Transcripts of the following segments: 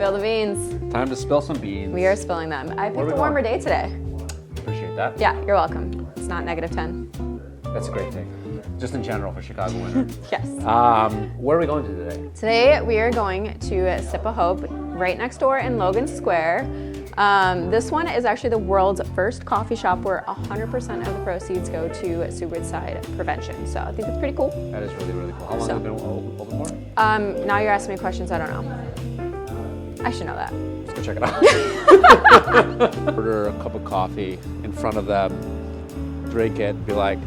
Spill the beans. Time to spill some beans. We are spilling them. I picked a warmer day today. Appreciate that. Yeah, you're welcome. It's not -10. That's a great thing. Just in general for Chicago winter. Yes. Where are we going to today? Today we are going to Sip of Hope right next door in Logan Square. This one is actually the world's first coffee shop where 100% of the proceeds go to suicide prevention. So I think it's pretty cool. That is really, really cool. How long have you been open for? Now you're asking me questions I don't know. I should know that. Let's go check it out. Order a cup of coffee in front of them, drink it, and be like,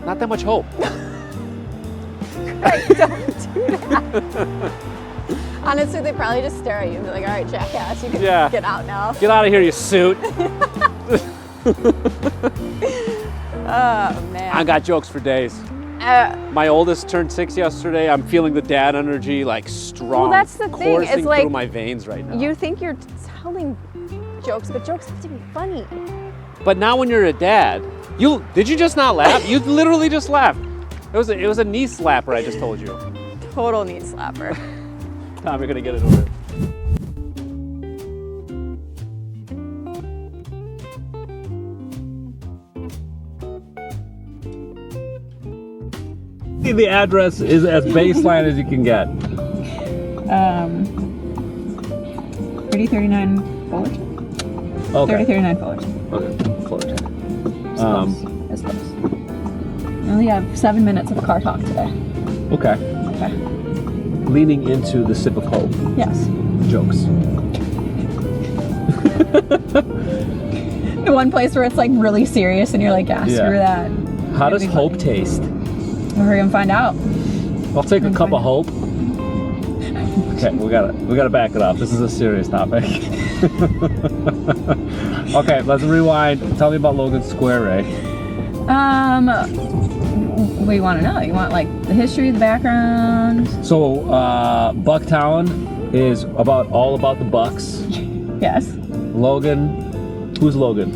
not that much hope. Right, don't do that. Honestly, they probably just stare at you and be like, all right, jackass, you can get out now. Get out of here, you suit. Oh, man. I got jokes for days. My oldest turned 6 yesterday. I'm feeling the dad energy like strong. Well, that's the thing. Coursing It's like through my veins right now. You think you're telling jokes, but jokes have to be funny. But now when you're a dad, did you just not laugh? You literally just laughed. It was a knee slapper I just told you. Total knee slapper. Tom, you're gonna get it over. The address is as baseline as you can get. 3039 Fullerton. Okay. 3039 Fullerton. Okay. Fullerton. It's close. We only have 7 minutes of car talk today. Okay. Okay. Leaning into the Sip of Hope. Yes. Jokes. The one place where it's like really serious and you're like, yeah, screw that. How does hope taste? We're gonna find out. I'll take a cup of hope. Okay, we gotta back it up. This is a serious topic. Okay, let's rewind. Tell me about Logan Square, Ray. What do you want to know? You want like the history, the background? So, Bucktown is all about the Bucks. Yes. Logan, who's Logan?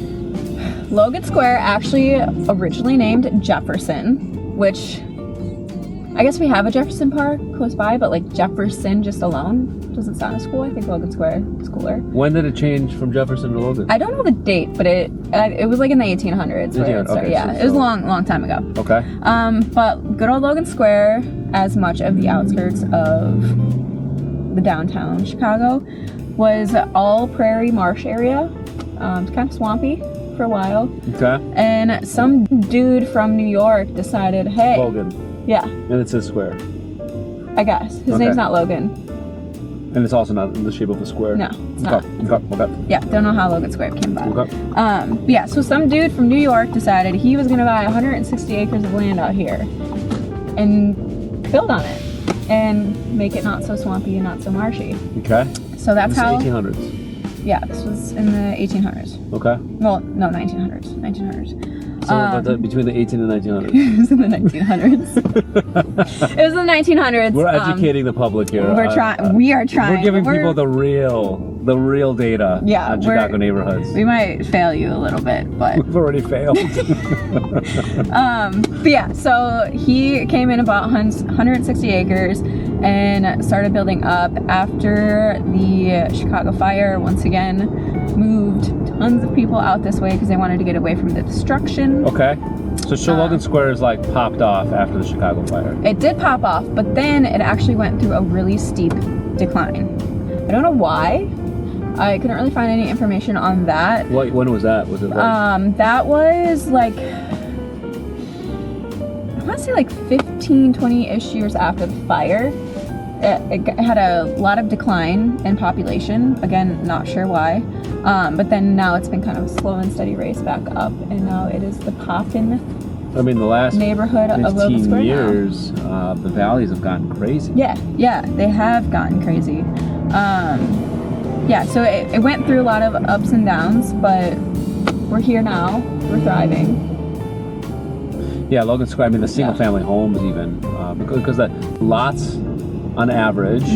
Logan Square actually originally named Jefferson, which I guess we have a Jefferson Park close by, but like Jefferson just alone doesn't sound as cool. I think Logan Square is cooler. When did it change from Jefferson to Logan? I don't know the date, but it was like in the 1800s. Where it started. Okay, yeah, it was a long time ago. Okay. But good old Logan Square, as much of the outskirts of the downtown Chicago, was all prairie marsh area. It's kind of swampy for a while. Okay. And some dude from New York decided, hey. Logan. Yeah. And it's a square. I guess. His name's not Logan. And it's also not in the shape of a square. No, it's not. Okay. Yeah, don't know how Logan Square came by. Okay. Yeah, so some dude from New York decided he was gonna buy 160 acres of land out here and build on it and make it not so swampy and not so marshy. Okay. So that's how. 1800s. Yeah, this was in the 1800s. Okay. Well, no, 1900s. 1900s. So between the 18 and 1900s. It was in the 1900s. It was in the 1900s. We're educating the public here. We are trying. We're giving people the real data on Chicago neighborhoods. We might fail you a little bit, but we've already failed. But yeah, so he came in about 160 acres and started building up after the Chicago fire. Once again, moved tons of people out this way because they wanted to get away from the destruction. Okay. So Logan Square is like popped off after the Chicago fire. It did pop off, but then it actually went through a really steep decline. I don't know why. I couldn't really find any information on that. When was that? Was it like... that was like, I want to say like 15, 20-ish years after the fire. It had a lot of decline in population. Again, not sure why. But then now it's been kind of a slow and steady race back up, and now it is the poppin'. I mean, the last neighborhood of Logan Square years, the valleys have gotten crazy. Yeah, they have gotten crazy. Yeah, so it went through a lot of ups and downs, but we're here now. We're thriving. Yeah, Logan Square. I mean, the single-family homes even because the lots, on average,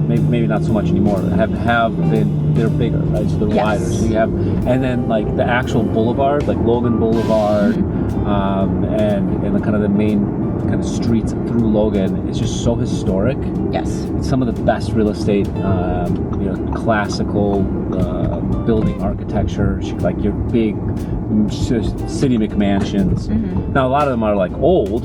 maybe not so much anymore, they're bigger, right? So they're wider. So you have, and then like the actual boulevard, like Logan Boulevard, and the kind of the main kind of streets through Logan is just so historic. Yes. It's some of the best real estate, classical building architecture, like your big city McMansions. Mm-hmm. Now a lot of them are like old.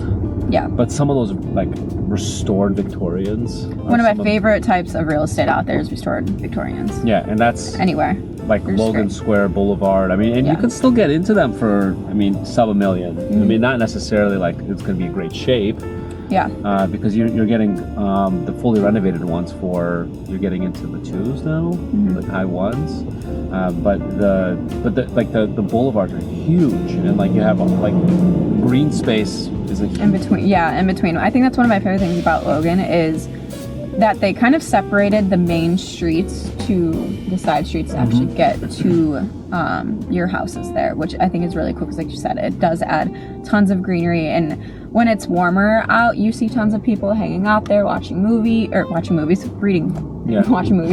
Yeah. But some of those like restored Victorians. One of my favorite types of real estate out there is restored Victorians. Yeah, and that's anywhere. Like Logan Square Boulevard. I mean, and you can still get into them for, sub $1 million. Mm-hmm. I mean, not necessarily like it's going to be in great shape. Yeah. Because you're getting the fully renovated ones you're getting into the 2s now, like high 1s. But the boulevards are huge, and like you have like green space is a huge in between. Yeah, in between. I think that's one of my favorite things about Logan is that they kind of separated the main streets to the side streets to actually get to your houses there, which I think is really cool because, like you said, it does add tons of greenery. And when it's warmer out, you see tons of people hanging out there watching movies, watching movies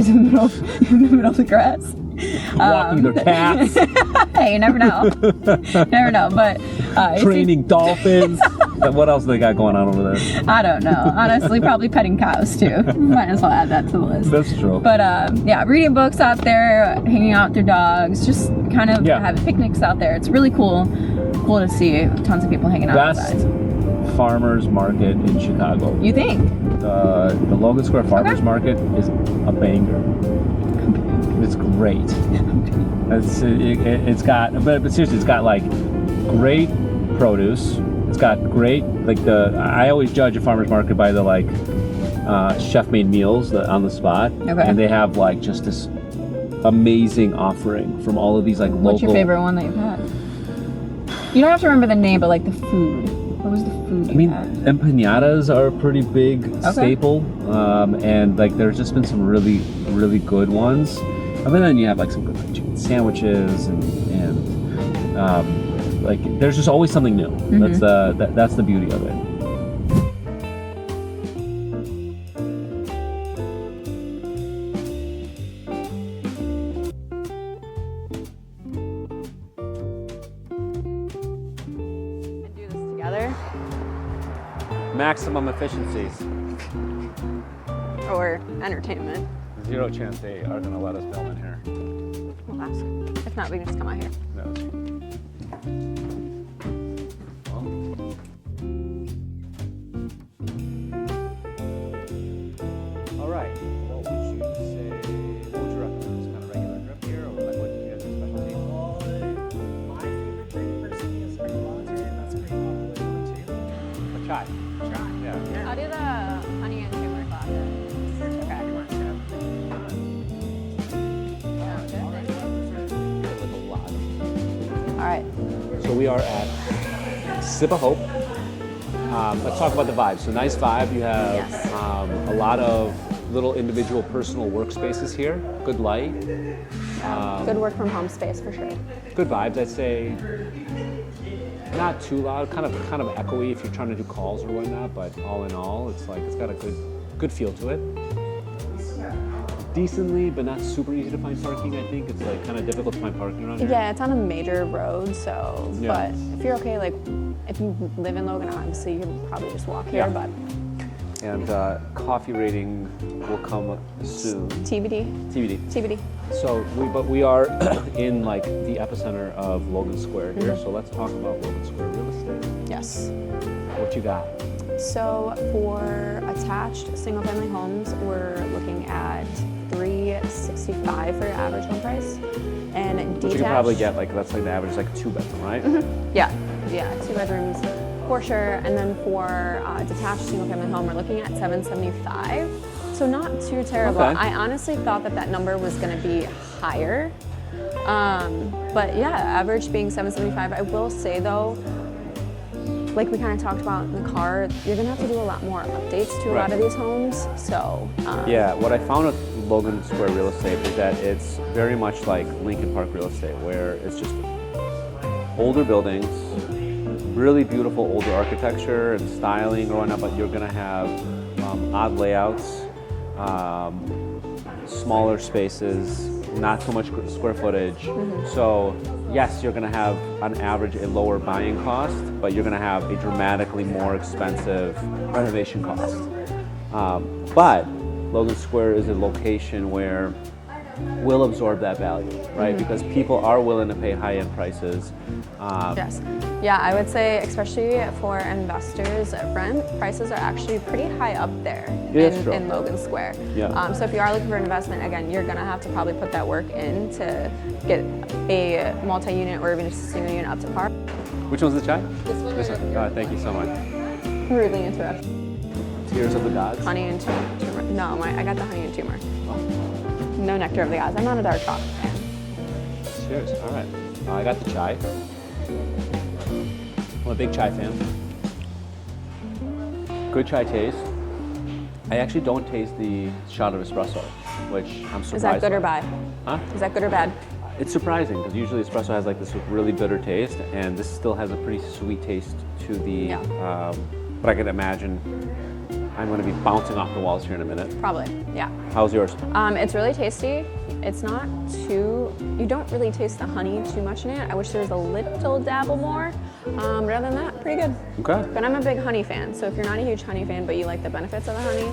in the middle of the grass. Walking their cats. Hey, you never know. Never know. But training dolphins. What else they got going on over there? I don't know. Honestly, probably petting cows too. Might as well add that to the list. That's true. But reading books out there, hanging out with their dogs, just kind of having picnics out there. It's really cool to see tons of people hanging out outside. Farmers market in Chicago. You think? The Logan Square Farmers Market is a banger. It's great. It's got, but seriously, it's got like great produce. It's got great, I always judge a farmer's market by the chef-made meals on the spot. Okay. And they have like just this amazing offering from all of these like local. What's your favorite one that you've had? You don't have to remember the name, but like the food. What was the food you had? Empanadas are a pretty big staple. And like there's just been some really, really good ones. And then you have like some good like chicken sandwiches and like there's just always something new. That's the beauty of it. And do this together. Maximum efficiencies. Or entertainment. Zero chance they are going to let us film in here. We'll ask. If not, we can just come out here. No. All right. What would you say? What would you recommend? Just kind of regular drip here, or like what do you guys specialty? My favorite drink personally is green latte, and that's pretty popular one too. A chai. Yeah. I'll do the honey and turmeric latte. All right. So we are at Sip of Hope. Let's talk about the vibe. So nice vibe. You have a lot of little individual personal workspaces here. Good light. Good work from home space for sure. Good vibes, I'd say. Not too loud, kind of echoey if you're trying to do calls or whatnot. But all in all, it's got a good feel to it. Decently, but not super easy to find parking. I think it's like kind of difficult to find parking around here. Yeah, it's on a major road, so. But if you're okay, like if you live in Logan, obviously you can probably just walk here. But. And coffee rating will come soon. TBD. So we are in like the epicenter of Logan Square here. So let's talk about Logan Square real estate. Yes. What you got? So for attached single-family homes, we're looking at $365 for your average home price, and detached. You can probably get that's like the average, like a 2-bedroom, right? Yeah, 2 bedrooms for sure. And then for detached single-family home, we're looking at $775. So not too terrible. Okay. I honestly thought that number was going to be higher, but yeah, average being $775. I will say though, like we kind of talked about in the car, you're gonna have to do a lot more updates to a lot of these homes. So yeah, what I found with Logan Square real estate is that it's very much like Lincoln Park real estate, where it's just older buildings, really beautiful older architecture and styling or whatnot, but you're gonna have odd layouts, smaller spaces, not too much square footage. So yes, you're going to have on average a lower buying cost, but you're going to have a dramatically more expensive renovation cost. But Logan Square is a location where will absorb that value, right? Because people are willing to pay high-end prices. Yes. Yeah, I would say, especially for investors, rent prices are actually pretty high up there in Logan Square. Yeah. So if you are looking for an investment, again, you're going to have to probably put that work in to get a multi-unit or even just a single unit up to par. Which one's the chai? This one. Thank you so much. Rudely interrupted. Tears of the gods? Honey and turmeric. No, I got the honey and turmeric. No nectar of the gods. I'm not a dark chocolate fan. Cheers. All right. I got the chai. I'm a big chai fan. Good chai taste. I actually don't taste the shot of espresso, which I'm surprised. Is that good or bad? Huh? Is that good or bad? It's surprising because usually espresso has like this really bitter taste, and this still has a pretty sweet taste to the. But I could imagine I'm going to be bouncing off the walls here in a minute. Probably, yeah. How's yours? It's really tasty. It's not too, you don't really taste the honey too much in it. I wish there was a little dabble more. But other than that, pretty good. Okay. But I'm a big honey fan, so if you're not a huge honey fan, but you like the benefits of the honey,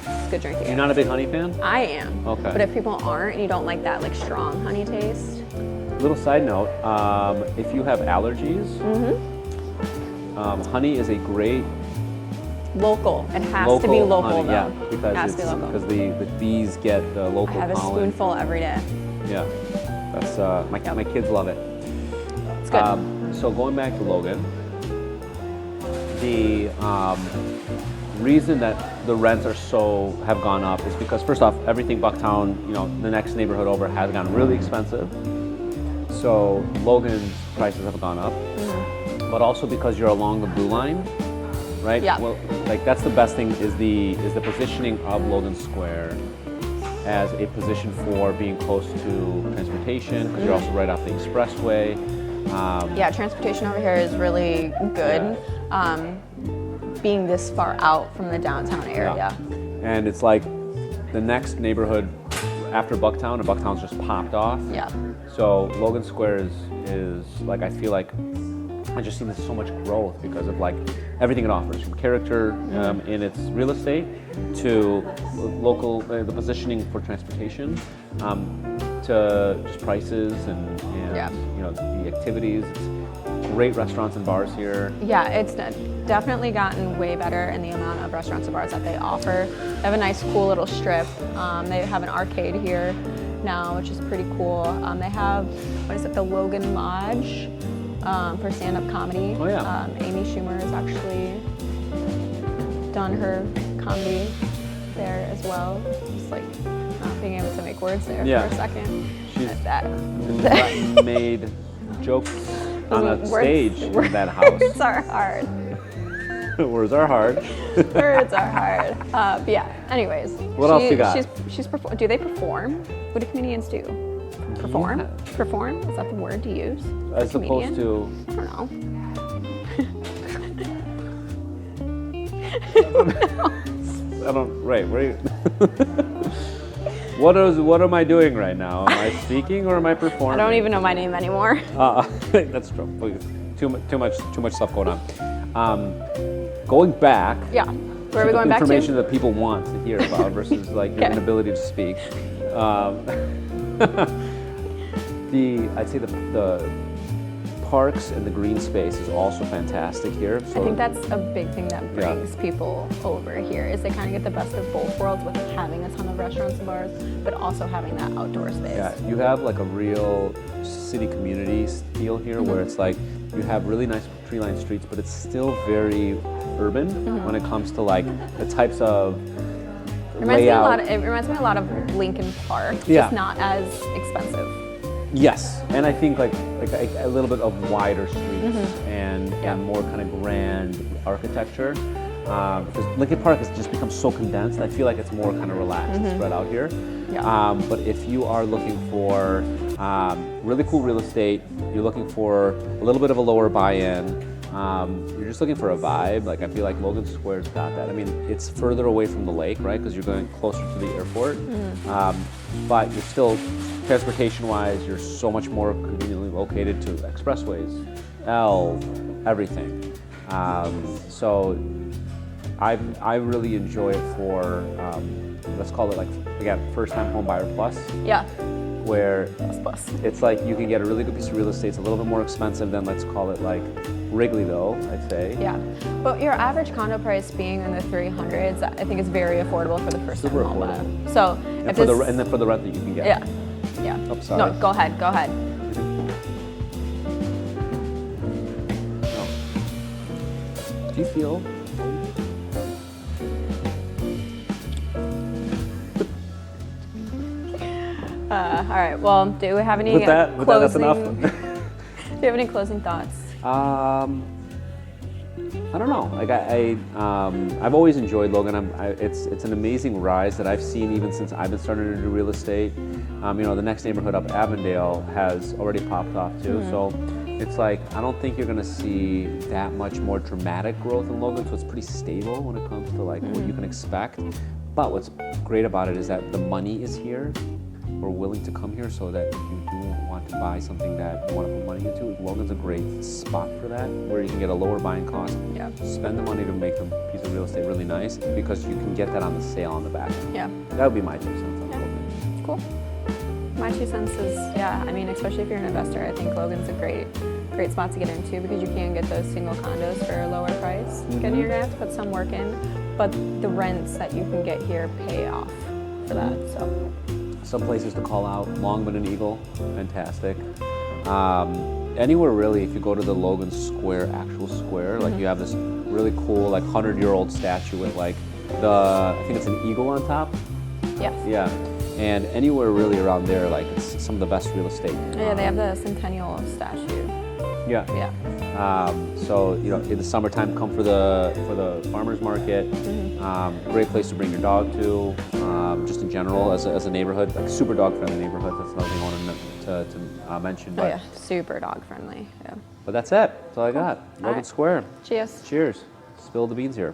it's good drinking. You're not a big honey fan? I am. Okay. But if people aren't and you don't like that like strong honey taste. Little side note, if you have allergies, honey is a great local. It has to be local honey, though. yeah, because it has to be local. Because the bees get the local I have pollen. a spoonful every day. Yeah, that's my kids love it. It's good. So going back to Logan, the reason that the rents have gone up is because first off, everything Bucktown, the next neighborhood over has gotten really expensive. So Logan's prices have gone up, but also because you're along the blue line. Right? Yeah. Well, like that's the best thing is the positioning of Logan Square as a position for being close to transportation because you're also right off the expressway. Yeah, transportation over here is really good. Yeah. Being this far out from the downtown area. Yeah. And it's like the next neighborhood after Bucktown, and Bucktown's just popped off. Yeah. So Logan Square is like I feel like I just seen so much growth because of like everything it offers, from character in its real estate to local, the positioning for transportation, to just prices and the activities. It's great restaurants and bars here. Yeah, it's definitely gotten way better in the amount of restaurants and bars that they offer. They have a nice, cool little strip. They have an arcade here now, which is pretty cool. They have, the Logan Lodge. For stand-up comedy. Oh yeah. Amy Schumer has actually done her comedy there as well. Just like not being able to make words there for a second. She's made jokes on a stage in that house. Words are hard. Words are hard. Words are hard. But yeah. Anyways. What else you got? She's do they perform? What do comedians do? Perform? Yeah. Perform? Is that the word to use? As opposed to. I don't know. Right, where are you? What am I doing right now? Am I speaking or am I performing? I don't even know my name anymore. That's true. Too much stuff going on. Going back. Yeah. Where are we going back to? Information that people want to hear about versus like your inability to speak. I'd say the parks and the green space is also fantastic here. So I think that's a big thing that brings people over here is they kind of get the best of both worlds with having a ton of restaurants and bars, but also having that outdoor space. Yeah, you have like a real city community feel here where it's like you have really nice tree-lined streets, but it's still very urban when it comes to like the types of layout. It reminds me a lot of Lincoln Park, Yeah. just not as expensive. Yes, and I think like a little bit of wider streets and more kind of grand architecture. Because Lincoln Park has just become so condensed. I feel like it's more kind of relaxed and spread out here. Yeah. But if you are looking for really cool real estate, you're looking for a little bit of a lower buy-in, you're just looking for a vibe, like I feel like Logan Square's got that. I mean, it's further away from the lake, right? Because you're going closer to the airport, but you're still transportation-wise, you're so much more conveniently located to expressways, L, everything. So I really enjoy it for, let's call it like, again, first-time home buyer plus, Yeah. where Plus. it's like you can get a really good piece of real estate. It's a little bit more expensive than, let's call it like Wrigley though, I'd say. Yeah. But your average condo price being in the 300s, I think is very affordable for the first time Super home buyer. affordable. So And if for, this, and then for the rent that you can get. yeah. Yeah. Oh, sorry. No, go ahead. Go ahead. No. Do you feel? All right. Well, do we have any With that, that's enough. do you have any closing thoughts? I don't know. Like I've always enjoyed Logan. It's an amazing rise that I've seen even since I've been starting to do real estate. The next neighborhood up, Avondale, has already popped off too. So it's like I don't think you're gonna see that much more dramatic growth in Logan. So it's pretty stable when it comes to like what you can expect. But what's great about it is that the money is here. We're willing to come here, so that if you do want to buy something that you want to put money into, Logan's a great spot for that, where you can get a lower buying cost, Yeah. spend the money to make the piece of real estate really nice, because you can get that on the sale on the back. Yeah. That would be my 2 cents on Yeah. Logan. Cool. My 2 cents is, yeah, I mean, especially if you're an investor, I think Logan's a great spot to get into, because you can get those single condos for a lower price. Again, you're gonna have to put some work in, but the rents that you can get here pay off for that. So Some places to call out: Longman and Eagle, fantastic. Anywhere really, if you go to the Logan Square, actual square, like you have this really cool, like 100-year-old statue with like I think it's an eagle on top. yes. Yeah, and anywhere really around there, like it's some of the best real estate. Yeah, they have the Centennial statue. Yeah. Yeah. So in the summertime, come for the farmers market. Great place to bring your dog to. Just in general, as a neighborhood, like super dog friendly neighborhood. That's another thing I wanted to mention. Oh But, yeah, super dog friendly. Yeah. but that's it. That's all I got. Logan right. Square. Cheers. Cheers. Spill the beans here.